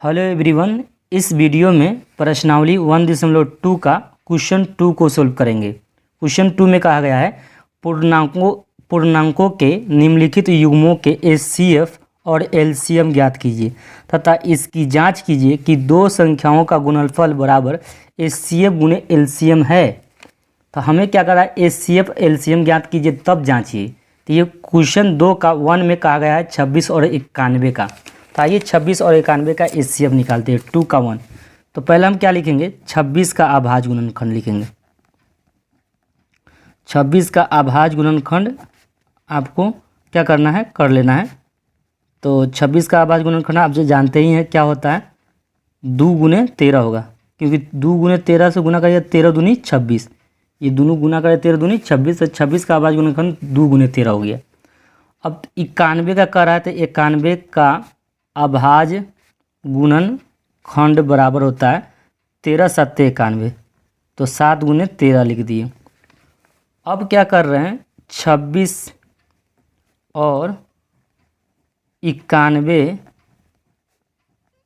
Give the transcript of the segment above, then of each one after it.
Hello everyone, इस video में प्रश्नावली 1.2 का क्वेश्चन 2 को सोल्व करेंगे। क्वेश्चन 2 में कहा गया है पूर्णांकों के निम्नलिखित युग्मों के एचसीएफ और एलसीएम ज्ञात कीजिए तथा इसकी जांच कीजिए कि दो संख्याओं का गुणनफल बराबर एचसीएफ गुणे एलसीएम है। तो हमें क्या करा है, एचसीएफ एलसीएम ज्ञात कीजिए तब जांचिए। तो ये क्वेश्चन 2 का 1 में कहा गया है 26 और 91 का। तो आइए 26 और 91 का एचसीएफ निकालते हैं 2 का 1। तो पहले हम क्या लिखेंगे, 26 का अभाज्य गुणनखंड लिखेंगे। 26 का अभाज्य गुणनखंड आपको क्या करना है, कर लेना है। तो 26 का अभाज्य गुणनखंड आप जो जानते ही हैं क्या होता है, 2 गुने 13 होगा, क्योंकि 2 गुने 13 से गुना करिए 13 दूनी 26, ये दोनों गुना करें 13 दूनी 26, तो 26 का अभाज्य गुणनखंड 2 गुने 13 हो गया। अब 91 का कर रहा है, तो 91 का अभाज्य गुणनखंड बराबर होता है 13 सत्ते 91, तो 7 गुने 13 लिख दिए। अब क्या कर रहे हैं, 26 और 91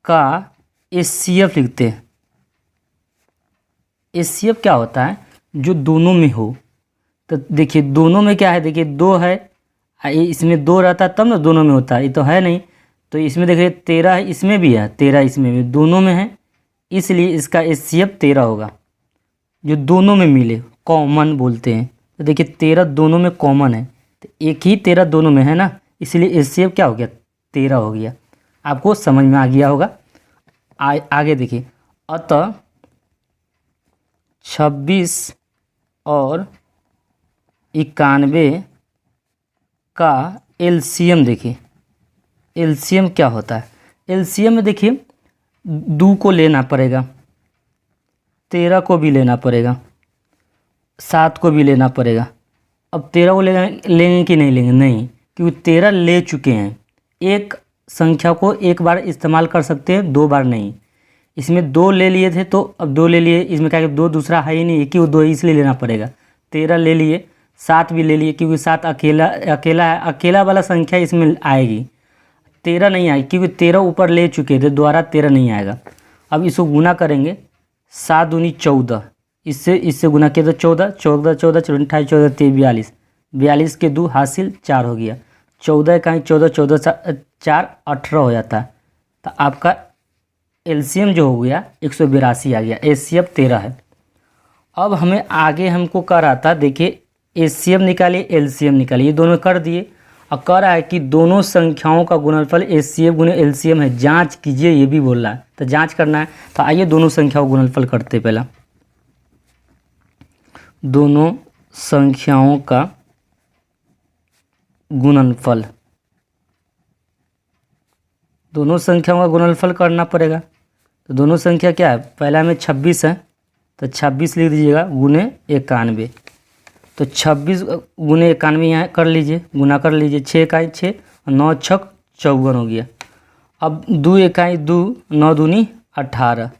का एचसीएफ लिखते हैं। एचसीएफ क्या होता है, जो दोनों में हो। तो देखिए दोनों में क्या है, देखिए 2 है, इसमें 2 रहता है तब ना दोनों में होता है, ये तो है नहीं। तो इसमें देखिए 13 है, इसमें भी है 13, इसमें भी, दोनों में है, इसलिए इसका एचसीएफ 13 होगा, जो दोनों में मिले, कॉमन बोलते हैं। तो देखिए 13 दोनों में कॉमन है, तो एक ही 13 दोनों में है ना, इसलिए एचसीएफ क्या हो गया, 13 हो गया। आपको समझ में आ गया होगा। आगे देखिए, अतः 26 और 91 का एलसीएम देखिए, एलसीएम क्या होता है। एलसीएम में देखिए 2 को लेना पड़ेगा, 13 को भी लेना पड़ेगा, 7 को भी लेना पड़ेगा। अब 13 को लेंगे कि नहीं लेंगे, नहीं, क्योंकि 13 ले चुके हैं। एक संख्या को एक बार इस्तेमाल कर सकते हैं, 2 बार नहीं। इसमें 2 ले लिए थे, तो अब 2 ले लिए, इसमें क्या 2 दूसरा है ही नहीं, एक ही 2 इसलिए लेना पड़ेगा। 13 ले लिए, 7 भी ले लिए, क्योंकि 7 अकेला है, अकेला वाला संख्या इसमें आएगी। 13 नहीं आएगी, क्योंकि 13 ऊपर ले चुके थे, दोबारा 13 नहीं आएगा। अब इसको गुना करेंगे, 7 दूनी 14, इससे गुना किया तो 14, 14 14 28 14 43, 42 के 2 हासिल 4 हो गया। 14 का 14, 14 4 18 हो जाता है। तो आपका एलसीएम जो हो गया 182 आ गया, एचसीएफ 13 है। अब हमें आगे हमको कर रहा था, देखिए एचसीएफ निकालिए, एलसीएम निकालिए, ये दोनों कर दिए। अब कह रहा है कि दोनों संख्याओं का गुणनफल एचसीएफ गुणे एलसीएम है, जांच कीजिए, ये भी बोल रहा है। तो जांच करना है, तो आइए दोनों संख्याओं का गुणनफल करते हैं। पहला दोनों संख्याओं का गुणनफल, दोनों संख्याओं का गुणनफल करना पड़ेगा। तो दोनों संख्या क्या है, पहला में 26 है, तो 26 लिख दीजिएगा गुने 91। तो 26 गुने 91 यहाँ कर लीजिए, गुना कर लीजिए, 6 इकाई 6 और 9 छक 54 हो गया। अब 2 इकाई 2, 9 दूनी 18,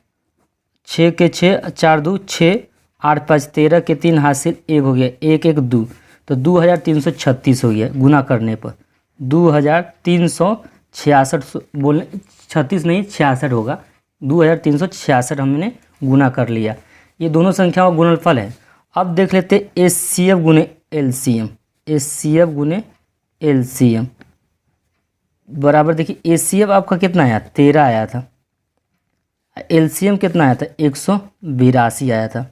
6 के 6 4 2 6, 8 5 13 के 3 हासिल 1 हो गया, 1 1 2, तो 2336 हो गया। गुना करने पर 2366 बोलने 36 नहीं 66 होगा, 2366 हमने गुना कर लिया। ये दोनों संख्याओं का गुणनफल है। अब देख लेते एचसीएफ गुने एलसीएम, एचसीएफ गुने एलसीएम बराबर, देखिए एचसीएफ आपका कितना आया, 13 आया था, एलसीएम कितना आया था, 182 आया था।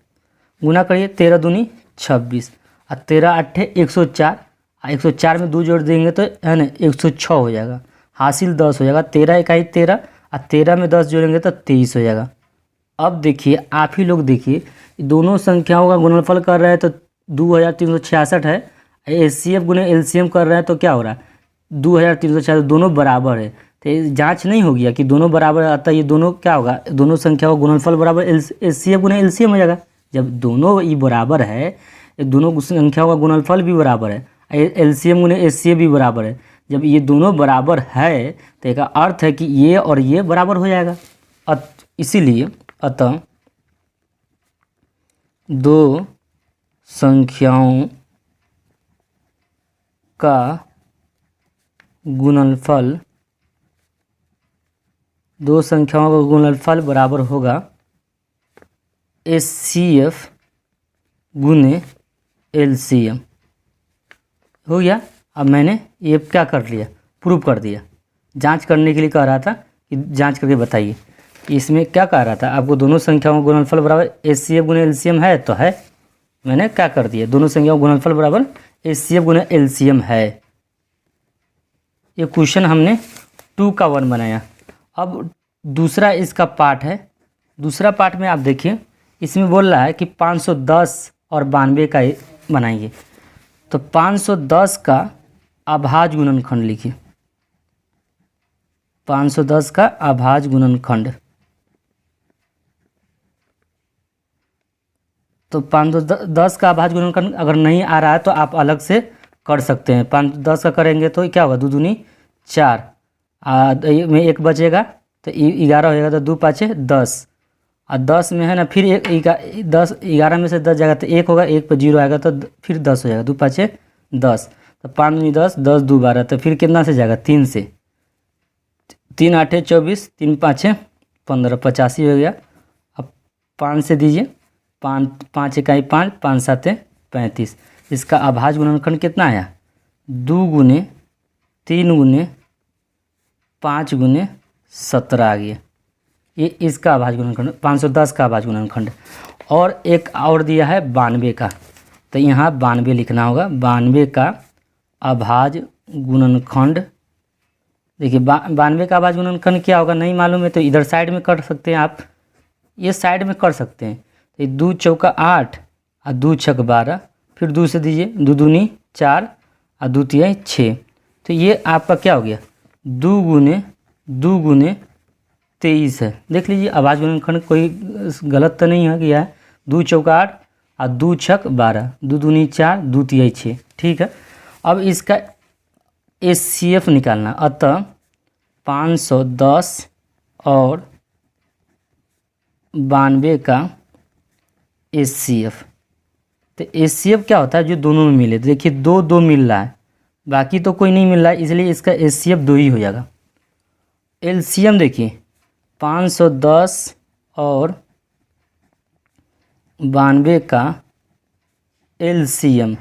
गुना करिए, 13 दूनी 26 और 13 8 104, 104 में 2 जोड़ देंगे तो है ना 106 हो जाएगा, हासिल 10 हो जाएगा। 13 इकाई 13 और 13 में 10 जोड़ेंगे तो 23 हो जाएगा। अब देखिए आप ही लोग देखिए, दोनों संख्याओं का गुणनफल कर रहे हैं तो 2366 है, एचसीएफ गुने एलसीएम कर रहे हैं तो क्या हो रहा है, 2366, दोनों बराबर है। तो जांच नहीं हो गया कि दोनों बराबर आता, ये दोनों क्या होगा, दोनों संख्याओं का गुणनफल बराबर एचसीएफ गुने एलसीएम हो जाएगा। जब दोनों ये बराबर है, दोनों संख्याओं का गुणनफल भी बराबर है, एलसीएम गुने एचसीएफ भी बराबर है। जब ये दोनों बराबर है तो इसका अर्थ है कि ये और ये बराबर हो जाएगा। इसीलिए अतः दो संख्याओं का गुणनफल दो संख्याओं का गुणनफल बराबर होगा HCF गुने LCM। हो गया। अब मैंने ये क्या कर लिया, प्रूव कर दिया। जांच करने के लिए कह रहा था कि जांच करके बताइए। इसमें क्या कह रहा था आपको, दोनों संख्याओं का गुणनफल बराबर HCF गुने LCM है, तो है। मैंने क्या कर दिया, दोनों संख्याओं का गुणनफल बराबर HCF गुने LCM है। ये क्वेश्चन हमने 2 का 1 बनाया। अब दूसरा इसका पार्ट है। दूसरा पार्ट में आप देखिए, इसमें बोल रहा है कि 510 और 92 का बनाइए। तो 510 का अभाज्य गुणनखंड लिखिए। 510 का अभाज्य गुणनखंड, तो 510 का अभाज्य गुणनखंड अगर नहीं आ रहा है तो आप अलग से कर सकते हैं। 510 का करेंगे तो क्या होगा, 2 दूनी 4, में 1 बचेगा तो 11 हो जाएगा, तो 2 पाँचे 10, और 10 में है ना फिर 11 में से 10 जाएगा तो 1 होगा, 1 पर 0 आएगा तो फिर 10 हो जाएगा, 2 पाँचे 10, तो 5 दूनी 10, 10 2 12, तो फिर कितना से जाएगा, 3 से। 3 8 24, 3 5 15, 85 हो गया। अब 5 से दीजिए, 5 इकाई 5, 5 7 35। इसका अभाज्य गुणनखंड कितना आया, 2 गुने 3 गुने 5 गुने 17 आ गया। ये इसका अभाज्य गुणनखंड 510 का अभाज्य गुणनखंड। और एक और दिया है 92 का, तो यहाँ 92 लिखना होगा। 92 का अभाज्य गुणनखंड, देखिए 92 का अभाज्य गुणनखंड क्या होगा नहीं मालूम है तो इधर साइड में कर सकते हैं आप, ये साइड में कर सकते हैं। तो 2 चौका 8 और 2 छक 12, फिर 2 से दीजिए, 2 दूनी 4 और 2 तिहाई 6, तो ये आपका क्या हो गया, 2 गुने 23 है। देख लीजिए अभाज्य गुणनखंड कोई गलत तो नहीं है किया है। 2 चौका 8 और 2 छक 12, 2 दूनी 4, 2 तिहाई 6, ठीक है। अब इसका HCF निकालना, अतः 510 और 92 का HCF। तो HCF क्या होता है, जो दोनों में मिले। देखिए 2 2 मिल रहा है, बाकी तो कोई नहीं मिल रहा है, इसलिए इसका HCF 2 ही हो जाएगा। LCM देखिए 510 और 92 का LCM।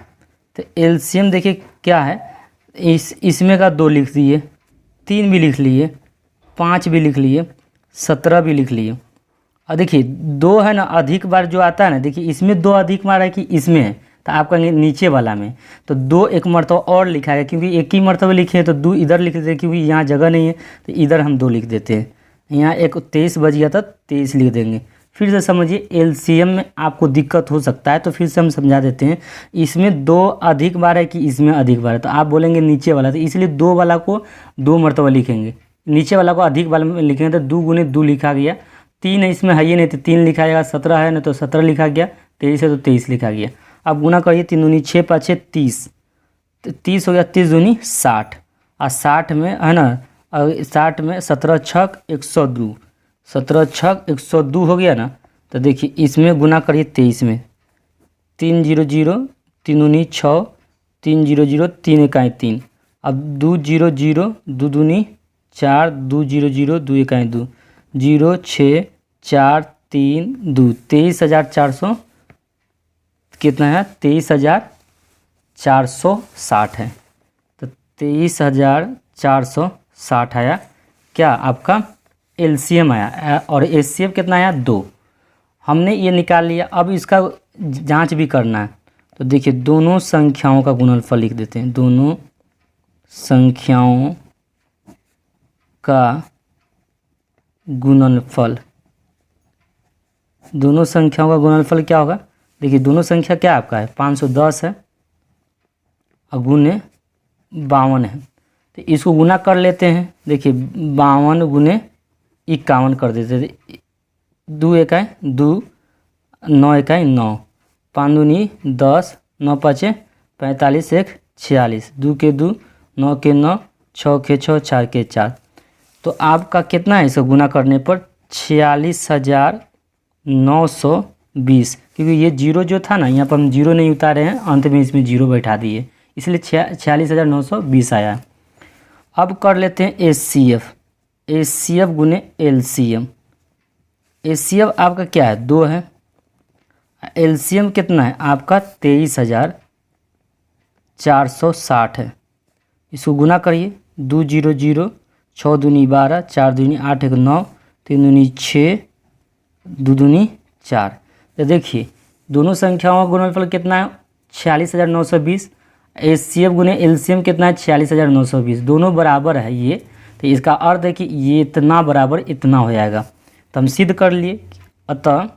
तो LCM देखिए क्या है, इसमें का 2 लिख दिए, 3 भी लिख लिए, 5 भी लिख लिए, 17 भी लिख लिए। और देखिए 2 है ना अधिक बार जो आता है ना, देखिए इसमें 2 अधिक बार है कि इसमें है, तो आपका नीचे वाला में तो 2 एक मरतबा और लिखा है, क्योंकि एक ही मरतबा लिखे हैं तो 2 इधर लिख देते हैं, क्योंकि यहाँ जगह नहीं है तो इधर हम 2 लिख देते हैं। यहाँ 23 बज गया था, 23 लिख देंगे। फिर से समझिए LCM में आपको दिक्कत हो सकता है, तो फिर से हम समझा देते हैं। इसमें 2 अधिक बार है कि इसमें अधिक बार है, तो आप बोलेंगे नीचे वाला, तो इसलिए 2 वाला को 2 मरतबा लिखेंगे, नीचे वाला को अधिक वाला में लिखेंगे, तो 2 गुने 2 लिखा गया। 3 है इसमें है ही नहीं तो 3 लिखा जाएगा, 17 है ना तो 17 लिखा गया, 23 है तो 23 लिखा गया। अब गुना करिए, 3 दूनी 6 5 30, तो 30 हो गया, 30 दूनी 60, और 60 में है ना 60 में 17 छक 102, 17 छक 102 हो गया ना। तो देखिए इसमें गुना करिए 23 में, 3 0 0, 3 दूनी 6, 3 0 0, 3 इकाई 3, अब 2 0 0, 2 दूनी 4, 2 0 0, 2 इकाई 2, 0 6 4 3 2, 23,400 कितना है, 23,460 है। तो 23,460 आया क्या आपका LCM आया, और HCF कितना आया, 2। हमने ये निकाल लिया। अब इसका जांच भी करना है, तो देखिए दोनों संख्याओं का गुणनफल लिख देते हैं। दोनों संख्याओं का गुणनफल, दोनों संख्याओं का गुणनफल क्या होगा, देखिए दोनों संख्या क्या आपका है, 510 है और गुने 52 है, तो इसको गुना कर लेते हैं। देखिए 52 गुने 51 कर देते थे, 2 इकाई 2, 9 इकाई 9, 5 दूनी 10, 9 5 45, 1 46, 2 के 2, 9 के 9, 6 के 6, 4 के 4, तो आपका कितना है, इसको गुना करने पर 46,920, क्योंकि ये 0 जो था ना यहाँ पर हम 0 नहीं उतारे हैं, अंत में इसमें 0 बैठा दिए, इसलिए 46,920 आया। अब कर लेते हैं HCF। HCF गुने LCM। HCF आपका क्या है 2 है, LCM कितना है आपका 23,460 है। इसको गुना करिए, 2 0 0, 6 दूनी 12, 4 दूनी 8, 1 9, 3 दूनी 6, 2 दूनी 4। तो देखिए दोनों संख्याओं का गुणनफल कितना है 46,920। HCF गुने LCM कितना है 46,920, दोनों बराबर है ये। तो इसका अर्थ है कि ये इतना बराबर इतना हो जाएगा। तो हम सिद्ध कर लिए, अतः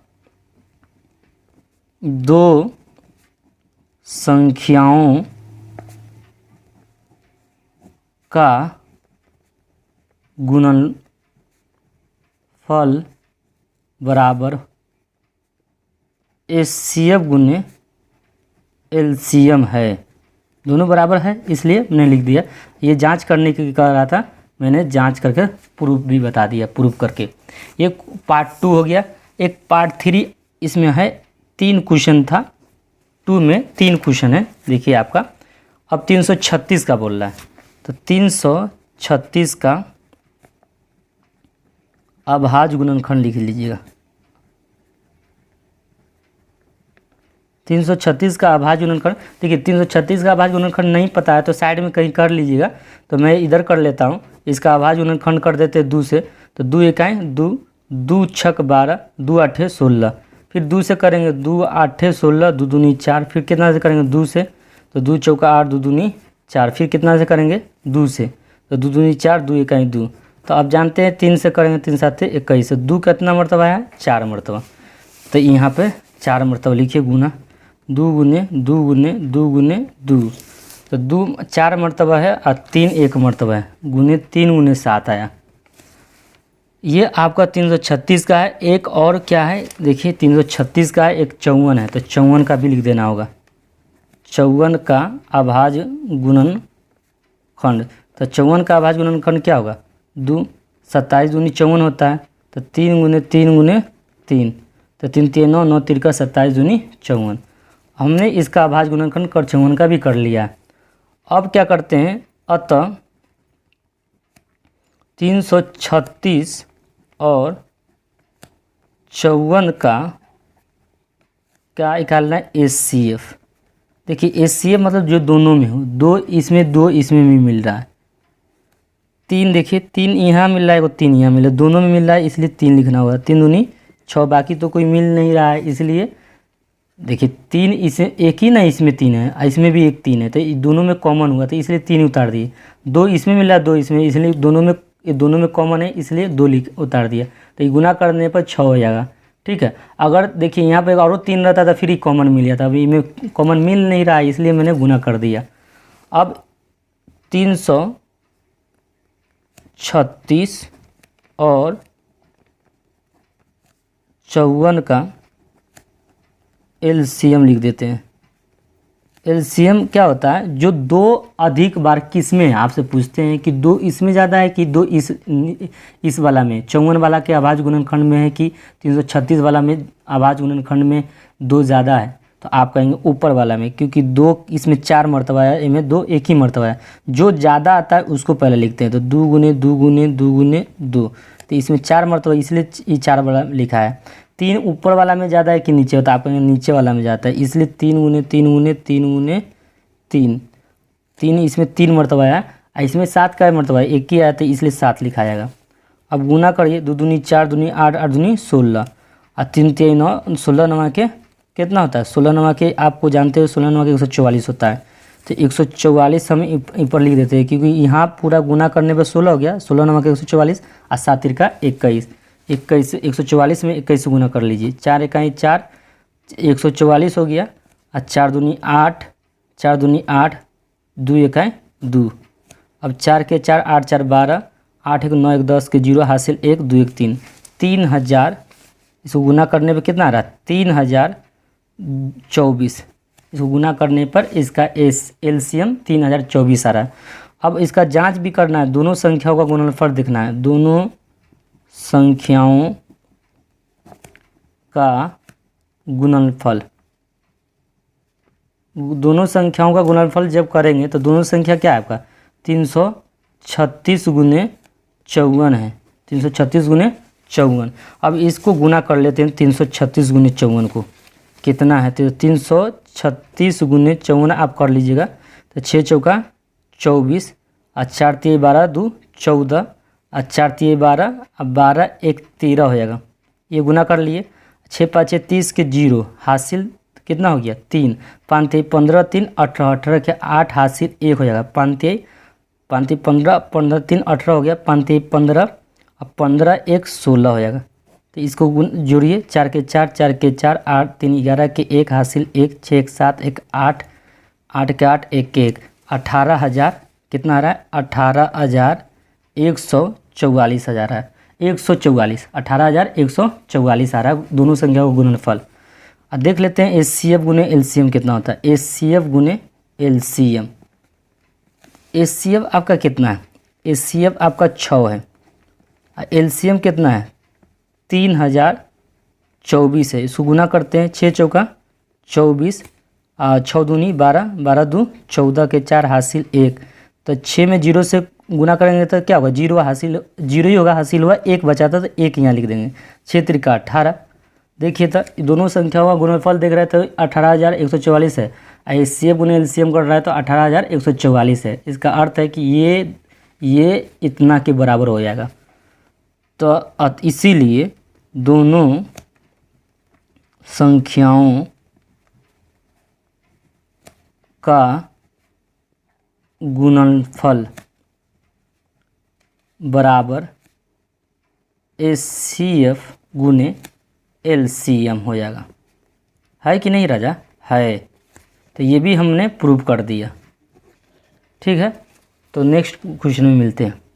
दो संख्याओं का गुणनफल बराबर HCF गुने LCM है। दोनों बराबर है इसलिए मैंने लिख दिया। ये जांच करने के कह रहा था, मैंने जांच करके प्रूफ भी बता दिया, प्रूफ करके। ये पार्ट 2 हो गया। एक पार्ट 3 इसमें है, 3 क्वेश्चन था, 2 में 3 क्वेश्चन है। देखिए आपका अब 336 का बोल रहा है, तो 336 का अभाज्य गुणनखंड लिख लीजिएगा। 336 का अभाज्य गुणनखंड, देखिए 336 का अभाज्य गुणनखंड नहीं पता है तो साइड में कहीं कर लीजिएगा। तो मैं इधर कर लेता हूँ, इसका अभाज्य गुणनखंड कर देते हैं 2 से। तो 2 इकाई 2, 2 छक 12, 2 आठे 16, फिर 2 से करेंगे 2 आठे 16, 2 दूनी 4, फिर कितना से करेंगे 2 से, तो 2 चौका 8, 2 दूनी 4, फिर कितना से करेंगे 2 से, तो 2 दूनी 4, 2 इकाई 2। तो आप जानते हैं 3 से करेंगे 3 7 21, 2 कितना मरतबा है 4 मरतबा। तो यहाँ पे 4 मरतबा लिखिए गुना, 2 गुने 2 गुने 2 गुने 2, तो 2 4 मरतबा है और 3 1 मरतबा है, गुने 3 गुने 7 आया। ये आपका 336 का है। एक और क्या है देखिए, 336 का है, एक 54 है, तो 54 का भी लिख देना होगा। 54 का अभाज्य गुणनखंड, तो 54 का अभाज्य गुणनखंड क्या होगा 2, 27 दूनी 54 होता है, तो 3 गुने 3 गुने 3, तो 3 3 9, 9 3 का 27 दूनी 54। हमने इसका अभाज्य गुणनखंड 54 का भी कर लिया है। अब क्या करते हैं, अतः 336 और 54 का क्या निकालना है HCF। देखिए HCF मतलब जो दोनों में हो, 2 इसमें 2 इसमें भी मिल रहा है, 3 देखिए 3 यहाँ मिल रहा है, 3 यहाँ मिल रहा है, दोनों में मिल रहा है इसलिए 3 लिखना होगा। 3 दूनी 6, बाकी तो कोई मिल नहीं रहा है, इसलिए देखिए 3 इसमें एक ही ना, इसमें 3 है, इसमें भी एक 3 है, तो दोनों में कॉमन हुआ तो इसलिए 3 उतार दिए। 2 इसमें मिल रहा है 2 इसमें, इसलिए दोनों में कॉमन है इसलिए 2 उतार दिया। तो ये गुना करने पर 6 हो जाएगा। ठीक है, अगर देखिए यहाँ पे और 3 रहता था फिर ही कॉमन मिल जाता, अभी इनमें कॉमन मिल नहीं रहा है इसलिए मैंने गुना कर दिया। अब 336 और 54 का LCM लिख देते हैं। LCM क्या होता है, जो 2 अधिक बार किस में है, आपसे पूछते हैं कि 2 इसमें ज़्यादा है कि 2 इस वाला में, 54 वाला के अभाज्य गुणनखंड में है कि 336 वाला में अभाज्य गुणनखंड में 2 ज़्यादा है, तो आप कहेंगे ऊपर वाला में, क्योंकि 2 इसमें 4 मरतबा है, इनमें 2 एक ही मरतबा है। जो ज़्यादा आता है उसको पहले लिखते हैं, तो 2 गुने 2 गुने 2 गुने 2, तो इसमें 4 मरतबा इसलिए ये 4 वाला लिखा है। 3 ऊपर वाला में ज़्यादा है कि नीचे होता है, आप नीचे वाला में जाता है, इसलिए 3 गुने 3 गुने 3 गुने 3, 3 इसमें 3 मरतबा आया, इसमें 7 का मरतबा है, एक ही आया तो इसलिए 7 लिखा जाएगा। अब गुना करिए, 2 दूनी 4 दूनी 8, 8 दूनी 16 और 3 3 9, 16 नमा के कितना होता है, 16 नमा के आपको जानते हो 16 नमा के 144 होता है, तो 144 हम ऊपर लिख देते हैं, क्योंकि यहाँ पूरा गुना करने पर 16 हो गया, 16 नमा के 144 और 7 3 का 21, 21 144 में 21 से गुना कर लीजिए, 4 इकाई 4, 144 हो गया, और 4 दूनी 8, 4 दूनी 8, 2 इकाई 2, अब 4 के 4, 8 4 12, 8 1 9 1 10 के 0 हासिल 1 2 1 3, 3000, इसको गुना करने पर कितना आ रहा है 3024, इसको गुना करने पर इसका LCM 3024 आ रहा है। अब इसका जांच भी करना है, दोनों संख्याओं का गुणनफल देखना है, दोनों संख्याओं का गुणनफल, दोनों संख्याओं का गुणनफल जब करेंगे तो दोनों संख्या क्या है आपका 336 गुने 54 है, 336 गुने 54। अब इसको गुना कर लेते हैं 336 गुने 54 को, कितना है तो 336 गुने 54 आप कर लीजिएगा। तो 6 चौका 24 और 4 तिये 12 2 14 और 4 तिये 12 अब 12 1 13 हो जाएगा। ये गुना कर लिए, 6 5 30 के 0 हासिल कितना हो गया 3, 5 तिये 15 3 18 18 के 8 हासिल 1 हो जाएगा। 5 तिये 15 15 3 18 हो गया, 5 तिये 15 अब 15 1 16 हो जाएगा। तो इसको जोड़िए, 4 के 4 4 के 4 8 3 11 के 1 हासिल 1 6 1 7 1 8 8 के 8 1 के 1 18,000 कितना आ रहा है 18,144 हज़ार है 144 18,144 आ रहा है दोनों संख्या का गुणनफल। अब देख लेते हैं HCF गुने LCM कितना होता है। HCF गुने LCM, HCF आपका कितना है, HCF आपका 6 है, LCM कितना है 3024 है। इसको गुना करते हैं, 6 चौका 24 6 दूनी 12 12 2 14 के 4 हासिल 1। तो 6 में 0 से गुना करेंगे तो क्या होगा 0 हासिल 0 ही होगा, हासिल हुआ 1 बचा था तो 1 यहाँ लिख देंगे। 6 त्रिका 18। देखिए तो दोनों संख्याओं का गुणनफल देख रहे हैं तो 18,144 है, HCF गुने LCM कर रहा है तो 18,144 है। इसका अर्थ है कि ये इतना के बराबर हो जाएगा। तो इसीलिए दोनों संख्याओं का गुणनफल बराबर HCF गुने LCM हो जाएगा। है कि नहीं राजा, है। तो ये भी हमने प्रूव कर दिया। ठीक है, तो नेक्स्ट क्वेश्चन में मिलते हैं।